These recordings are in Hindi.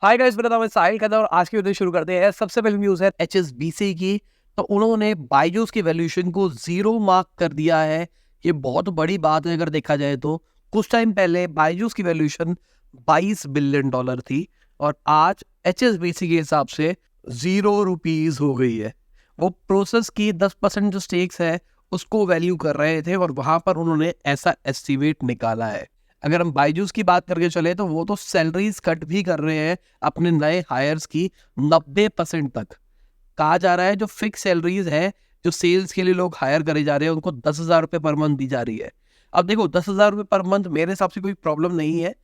हाय गाइस, मेरा नाम है साहिल खन्ना और आज की वीडियो शुरू करते हैं। सबसे पहली न्यूज़ है एचएसबीसी की। तो उन्होंने बायजूस की वैल्यूएशन को जीरो मार्क कर दिया है। ये बहुत बड़ी बात है अगर देखा जाए तो। कुछ टाइम पहले बायजूस की वैल्यूएशन 22 बिलियन डॉलर थी और आज एचएसबीसी के हिसाब से ₹0 हो गई है। वो प्रोसेस की 10% जो स्टेक्स है उसको वैल्यू कर रहे थे और वहां पर उन्होंने ऐसा एस्टिमेट निकाला है। अगर हम बायजूस की बात करके चले तो वो तो सैलरीज कट भी कर रहे हैं अपने नए हायर्स की 90% तक। कहा जा रहा है जो फिक्स सैलरीज है, जो सेल्स के लिए लोग हायर करे जा रहे हैं, उनको 10,000 रुपये पर मंथ दी जा रही है। अब देखो, 10,000 रुपये पर मंथ मेरे हिसाब से कोई प्रॉब्लम नहीं है।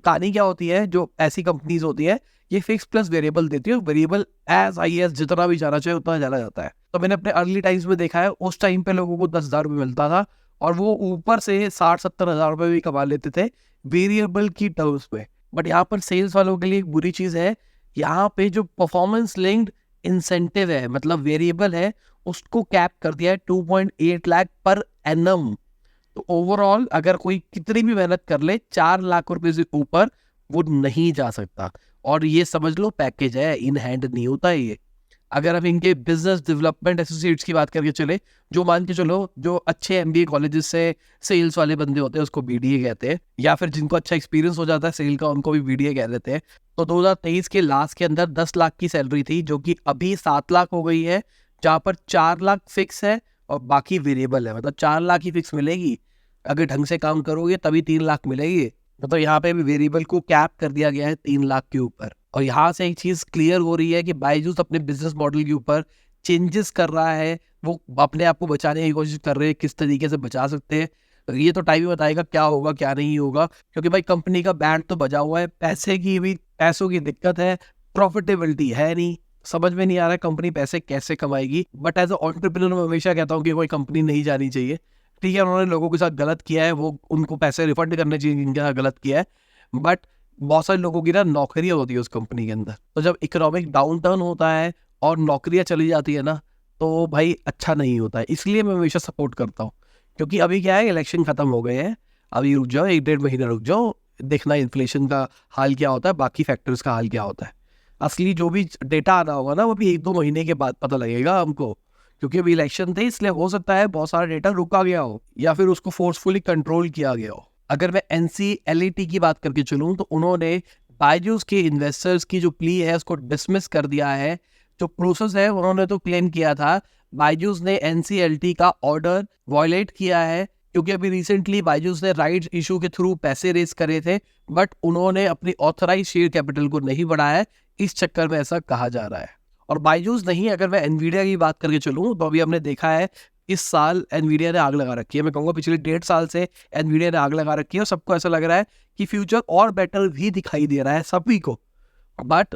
कहानी क्या होती है, जो ऐसी कंपनीज होती है ये फिक्स प्लस वेरिएबल देती है। वेरिएबल एज आई एस जितना भी जाना चाहिए उतना जाना जाता है। तो मैंने अपने अर्ली टाइम्स में देखा है, उस टाइम पे लोगों को 10,000 रुपये मिलता था और वो ऊपर से 60-70 हज़ार रुपये भी कमा लेते थे वेरिएबल की टर्म्स में। बट यहाँ पर सेल्स वालों के लिए एक बुरी चीज़ है, यहाँ पे जो परफॉर्मेंस लिंक्ड इंसेंटिव है, मतलब वेरिएबल है, उसको कैप कर दिया है 2.8 लाख पर एनम। तो ओवरऑल अगर कोई कितनी भी मेहनत कर ले 4 लाख रुपए से ऊपर वो नहीं जा सकता। और ये समझ लो पैकेज है, इन हैंड नहीं होता है ये। अगर हम इनके बिजनेस डेवलपमेंट एसोसिएट्स की बात करके चले, जो मान के चलो जो अच्छे एमबीए कॉलेजेस से सेल्स वाले बंदे होते हैं उसको बीडीए कहते हैं, या फिर जिनको अच्छा एक्सपीरियंस हो जाता है सेल का उनको भी बीडीए कह देते हैं। तो 2023 के लास्ट के अंदर 10 लाख की सैलरी थी जो कि अभी 7 लाख हो गई है, जहाँ पर 4 लाख फिक्स है और बाकी वेरिएबल है। मतलब 4 लाख ही फिक्स मिलेगी, अगर ढंग से काम करोगे तभी 3 लाख मिलेगी। मतलब यहाँ पे भी वेरिएबल को कैप कर दिया गया है 3 लाख के ऊपर। और यहाँ से एक चीज क्लियर हो रही है कि बायजूस अपने बिजनेस मॉडल के ऊपर चेंजेस कर रहा है। वो अपने आप को बचाने की कोशिश कर रहे हैं, किस तरीके से बचा सकते हैं तो ये तो टाइम ही बताएगा क्या होगा क्या नहीं होगा। क्योंकि भाई कंपनी का बैंड तो बजा हुआ है, पैसों की दिक्कत है, प्रॉफिटेबिलिटी है नहीं। समझ में नहीं आ रहा है कंपनी पैसे कैसे कमाएगी। बट एज अ एंटरप्रेन्योर मैं हमेशा कहता हूँ कि कोई कंपनी नहीं जानी चाहिए। ठीक है, उन्होंने लोगों के साथ गलत किया है, वो उनको पैसे रिफंड करने चाहिए जिनके साथ गलत किया है। बट बहुत सारे लोगों की ना नौकरियां होती है उस कंपनी के अंदर। तो जब इकोनॉमिक डाउन टर्न होता है और नौकरियां चली जाती है ना, तो भाई अच्छा नहीं होता है। इसलिए मैं हमेशा सपोर्ट करता हूँ। क्योंकि अभी क्या है, इलेक्शन खत्म हो गए हैं, अभी रुक जाओ 1-1.5 महीना रुक जाओ, देखना इन्फ्लेशन का हाल क्या होता है, बाकी फैक्टर्स का हाल क्या होता है। असली जो भी डेटा आना होगा ना वो भी 1-2 महीने के बाद पता लगेगा हमको। क्योंकि अभी इलेक्शन थे, इसलिए हो सकता है बहुत सारा डेटा रुका गया हो या फिर उसको फोर्सफुली कंट्रोल किया गया हो। अगर मैं NCLAT की बात करके चलूं तो उन्होंने बायजूस के इन्वेस्टर्स की जो प्ली है उसको डिसमिस कर दिया है। जो प्रोसेस है उन्होंने तो क्लेम किया था बायजूस ने NCLT का ऑर्डर वायलेट किया है, क्योंकि अभी रिसेंटली बायजूस ने राइट इशू के थ्रू पैसे रेज करे थे, बट उन्होंने अपनी ऑथराइज शेयर कैपिटल को नहीं बढ़ाया। इस चक्कर में ऐसा कहा जा रहा है। और बायजूस नहीं, अगर मैं एनवीडिया की बात करके चलूँ तो अभी हमने देखा है इस साल एनवीडिया ने आग लगा रखी है। मैं कहूँगा पिछले 1.5 साल से एनवीडिया ने आग लगा रखी है और सबको ऐसा लग रहा है कि फ्यूचर और बेटर भी दिखाई दे रहा है सभी को। बट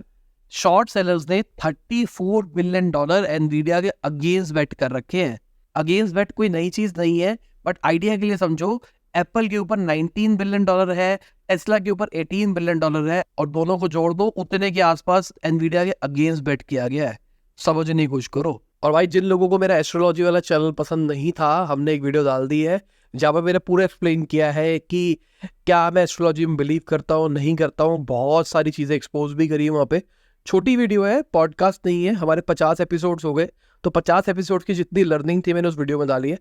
शॉर्ट सेलर्स ने $34 बिलियन एनवीडिया के अगेंस्ट बेट कर रखे हैं। अगेंस्ट बेट कोई नई चीज नहीं है, बट आइडिया के लिए समझो, एप्पल के ऊपर $19 बिलियन है, टेस्ला के ऊपर $18 बिलियन है, और दोनों को जोड़ दो उतने के आसपास एनवीडिया के अगेंस्ट बेट किया गया है। समझने की कोशिश करो। और भाई जिन लोगों को मेरा एस्ट्रोलॉजी वाला चैनल पसंद नहीं था, हमने एक वीडियो डाल दी है जहाँ पर मैंने पूरा एक्सप्लेन किया है कि क्या मैं एस्ट्रोलॉजी में बिलीव करता हूँ नहीं करता हूँ। बहुत सारी चीज़ें एक्सपोज भी करी है वहाँ पे। छोटी वीडियो है, पॉडकास्ट नहीं है। हमारे 50 एपिसोड्स हो गए, तो 50 एपिसोड्स की जितनी लर्निंग थी मैंने उस वीडियो में डाली है।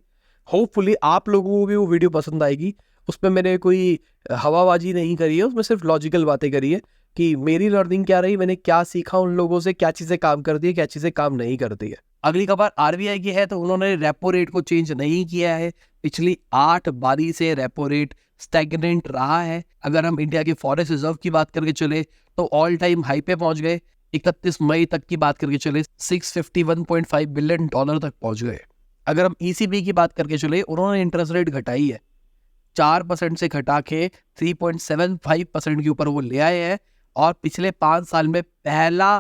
होपफुली आप लोगों को भी वो वीडियो पसंद आएगी। उसमें मैंने कोई हवाबाजी नहीं करी है, उसमें सिर्फ लॉजिकल बातें करी है कि मेरी लर्निंग क्या रही, मैंने क्या सीखा उन लोगों से, क्या चीज़ें काम करती है क्या चीज़ें काम नहीं करती है। अगली खबर आरबीआई की है। तो उन्होंने रेपो रेट को चेंज नहीं किया है। पिछली 8 बारी से रेपो रेट स्टैग्नेंट रहा है। अगर हम इंडिया के फॉरेस्ट रिजर्व की बात करके चले तो ऑल टाइम हाई पे पहुंच गए। 31 मई तक की बात करके चले $651.5 बिलियन तक पहुंच गए। अगर हम ECB की बात करके चले, उन्होंने इंटरेस्ट रेट घटाई है, 4% से घटा के 3.75% के ऊपर वो ले आए हैं और पिछले 5 साल में पहला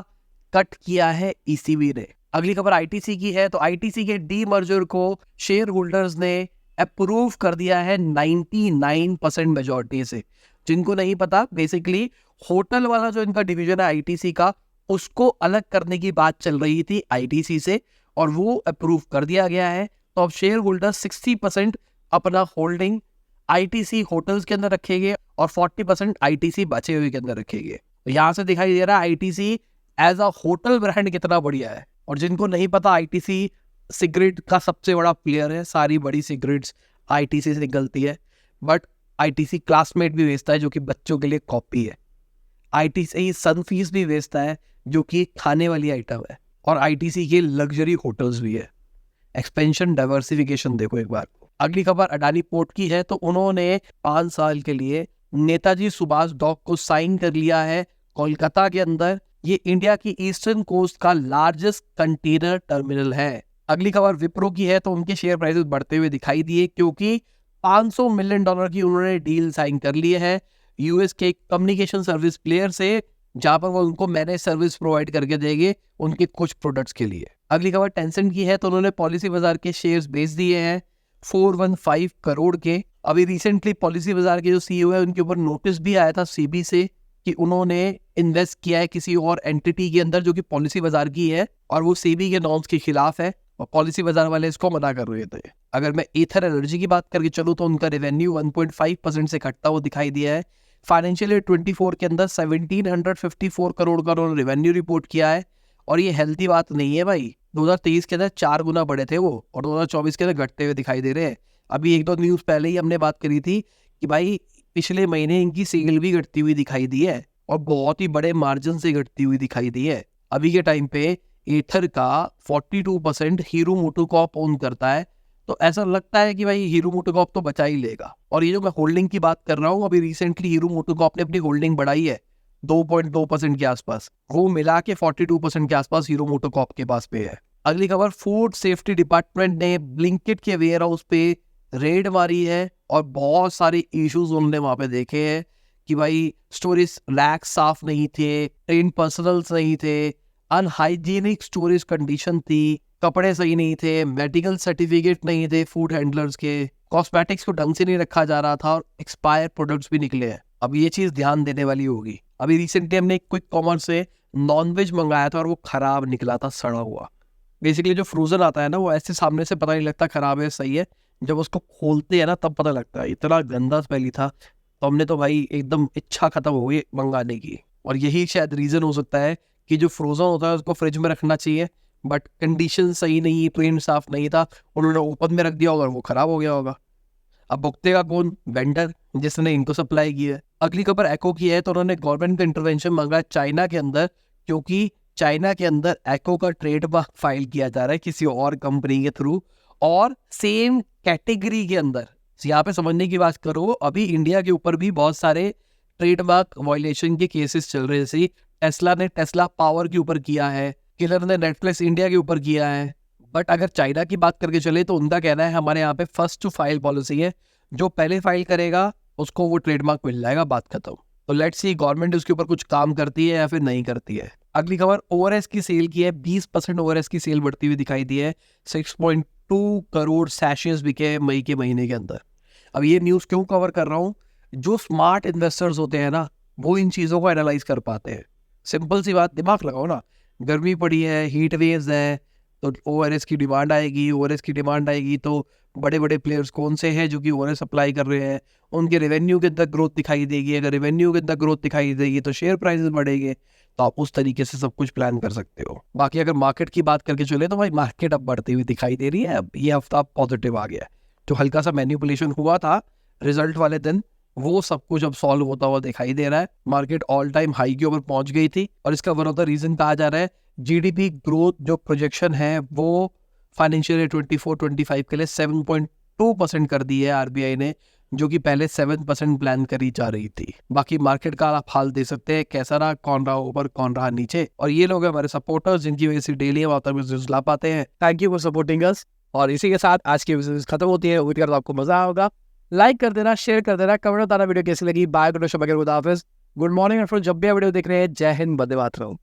कट किया है ECB ने। अगली खबर ITC की है। तो ITC के डीमर्जर को शेयर होल्डर्स ने अप्रूव कर दिया है 99% मेजॉरिटी से। जिनको नहीं पता, बेसिकली होटल वाला जो इनका डिवीजन है ITC का, उसको अलग करने की बात चल रही थी ITC से और वो अप्रूव कर दिया गया है। तो अब शेयर होल्डर 60% अपना होल्डिंग ITC होटल्स के अंदर रखेंगे और 40% ITC बचे हुए के अंदर रखेंगे। तो यहाँ से दिखाई दे रहा है ITC as a hotel brand कितना बढ़िया है। और जिनको नहीं पता, आईटीसी सिगरेट का सबसे बड़ा प्लेयर है, सारी बड़ी सिगरेट्स आईटीसी से निकलती है। बट आईटीसी क्लासमेट भी बेचता है जो कि बच्चों के लिए कॉपी है। आईटीसी सनफीस भी बेचता है जो कि खाने वाली आइटम है। और आईटीसी के लग्जरी होटल्स भी है। एक्सपेंशन डाइवर्सिफिकेशन देखो एक बार। अगली खबर अडानी पोर्ट की है। तो उन्होंने 5 साल के लिए नेताजी सुभाष डॉक को साइन कर लिया है कोलकाता के अंदर। ये इंडिया की ईस्टर्न कोस्ट का लार्जेस्ट कंटेनर टर्मिनल है। अगली खबर विप्रो की है। तो उनके शेयर प्राइसेस बढ़ते हुए दिखाई दिए क्योंकि $500 मिलियन की उन्होंने डील साइन कर ली है यूएस के कम्युनिकेशन सर्विस प्लेयर से, जहां पर वो उनको मैनेज सर्विस प्रोवाइड करके देंगे उनके कुछ प्रोडक्ट्स के लिए। अगली खबर टेंसेंट की है। तो उन्होंने पॉलिसी बाजार के शेयर्स बेच दिए हैं 415 करोड़ के। अभी रिसेंटली पॉलिसी बाजार के जो सीईओ है उनके ऊपर नोटिस भी आया था सीबी से कि उन्होंने इन्वेस्ट किया है किसी और एंटिटी के अंदर जो कि पॉलिसी बाजार की है और वो सेबी के नॉर्म्स के खिलाफ है और पॉलिसी बाजार वाले इसको मना कर रहे थे। अगर मैं एथर एनर्जी की बात करके चलूँ तो उनका रेवेन्यू 1.5% से घटता हुआ दिखाई दिया है। फाइनेंशियल ईयर 24 के अंदर 1754 करोड़ का उन्होंने रेवेन्यू रिपोर्ट किया है और ये हेल्थी बात नहीं है भाई। 2023 के अंदर 4 गुना बढ़े थे वो और 2024 के अंदर घटते हुए दिखाई दे रहे हैं। अभी 1-2 न्यूज़ पहले ही हमने बात करी थी कि भाई पिछले महीने इनकी सेल भी घटती हुई दिखाई दी है और बहुत ही बड़े मार्जिन से घटती हुई दिखाई दी है। अभी के टाइम पे एथर का 42% हीरो मोटोकॉर्प ओन करता है। तो ऐसा लगता है कि भाई हीरो मोटोकॉर्प तो बचा ही लेगा। और ये जो मैं होल्डिंग की बात कर रहा हूँ, अभी रिसेंटली हीरो मोटोकॉर्प ने अपनी होल्डिंग बढ़ाई है 2.2% के आसपास, वो मिला के 42% के आसपास हीरो मोटोकॉर्प के पास पे है। अगली खबर, फूड सेफ्टी डिपार्टमेंट ने ब्लिंकिट के वेयर हाउस पे रेड मारी है और बहुत सारे इश्यूज उन्होंने वहां पे देखे हैं कि भाई स्टोरेज रैक साफ नहीं थे, ट्रेन पर्सनल्स नहीं थे, अनहाइजीनिक स्टोरेज कंडीशन थी, कपड़े सही नहीं थे, मेडिकल सर्टिफिकेट नहीं थे फूड हैंडलर्स के, कॉस्मेटिक्स को ढंग से नहीं रखा जा रहा था और एक्सपायर प्रोडक्ट्स भी निकले हैं। अब ये चीज ध्यान देने वाली होगी। अभी रिसेंटली हमने क्विक कॉमर्स से नॉनवेज मंगाया था और वो खराब निकला था, सड़ा हुआ। बेसिकली जो फ्रोजन आता है ना, वो ऐसे सामने से पता नहीं लगता खराब है सही है, जब उसको खोलते हैं ना तब पता लगता है। इतना गंदा स्मेल था तो हमने तो भाई एकदम इच्छा खत्म हो गई मंगाने की। और यही शायद रीजन हो सकता है कि जो फ्रोजन होता है उसको फ्रिज में रखना चाहिए, बट कंडीशन सही नहीं, ट्रेन साफ नहीं था, उन्होंने ओपन में रख दिया होगा और वो खराब हो गया होगा। अब भुगतेगा कौन? वेंडर जिसने इनको सप्लाई की है। अगली खबर एको की है। तो उन्होंने गवर्नमेंट का इंटरवेंशन मांगा चाइना के अंदर, क्योंकि चाइना के अंदर एको का ट्रेडमार्क फाइल किया जा रहा है किसी और कंपनी के थ्रू और सेम कैटेगरी के अंदर। यहाँ पे समझने की बात करो, अभी इंडिया के ऊपर भी बहुत सारे ट्रेडमार्क वायलेशन के केसेस चल रहे हैं। जैसे टेस्ला ने टेस्ला पावर के ऊपर किया है, किलर ने नेटफ्लिक्स इंडिया के ऊपर किया है। बट अगर चाइना की बात करके चले तो उनका कहना है हमारे यहाँ पे फर्स्ट टू फाइल पॉलिसी है, जो पहले फाइल करेगा उसको वो ट्रेडमार्क मिल जाएगा, बात खत्म। तो लेट्स सी गवर्नमेंट उसके ऊपर कुछ काम करती है या फिर नहीं करती है। अगली खबर ओआरएस की सेल की है। 20% ओआरएस की सेल बढ़ती हुई दिखाई दी है। 6.2 करोड़ सैशेस बिके मई के महीने के अंदर। अब ये न्यूज़ क्यों कवर कर रहा हूँ? जो स्मार्ट इन्वेस्टर्स होते हैं ना, वो इन चीज़ों को एनालाइज कर पाते हैं। सिंपल सी बात, दिमाग लगाओ ना, गर्मी पड़ी है, हीट वेव्स है, तो ओआरएस की डिमांड आएगी। ओआरएस की डिमांड आएगी तो बड़े बड़े प्लेयर्स कौन से हैं जो कि ओआरएस सप्लाई कर रहे हैं, उनके रेवेन्यू के अंदर ग्रोथ दिखाई देगी। अगर रेवेन्यू के अंदर ग्रोथ दिखाई देगी तो शेयर प्राइसेस बढ़ेंगे। तो आप उस तरीके से सब कुछ प्लान कर सकते हो। बाकी अगर मार्केट की बात करके चले तो भाई मार्केट अब बढ़ती हुई दिखाई दे रही है। अब ये हफ्ता पॉजिटिव आ गया है। जो हल्का सा मैनिपुलेशन हुआ था रिजल्ट वाले दिन, वो सब कुछ अब सॉल्व होता हुआ दिखाई दे रहा है। मार्केट ऑल टाइम हाई के ऊपर पहुंच गई थी और इसका वन ऑफ द रीजन कहा जा रहा है जीडीपी ग्रोथ जो प्रोजेक्शन है वो फाइनेंशियल ईयर 24-25 के लिए 7.2% कर दी है आरबीआई ने, जो कि पहले 7% प्लान करी जा रही थी। बाकी मार्केट का आप हाल दे सकते हैं, कैसा रहा, कौन रहा ऊपर कौन रहा नीचे। और ये लोग हमारे सपोर्टर्स जिनकी वजह से डेली हम आपको बिजनेस ला पाते हैं। Thank you for supporting us. और इसी के साथ आज की बिजनेस खत्म होती है। उम्मीद करता हूं आपको मजा होगा। लाइक कर देना, शेयर कर देना, कमेंट बताना वीडियो कैसी लगी। Bye, good morning. और जब भी वीडियो देख रहे हैं, जय हिंद, वंदे मातरम।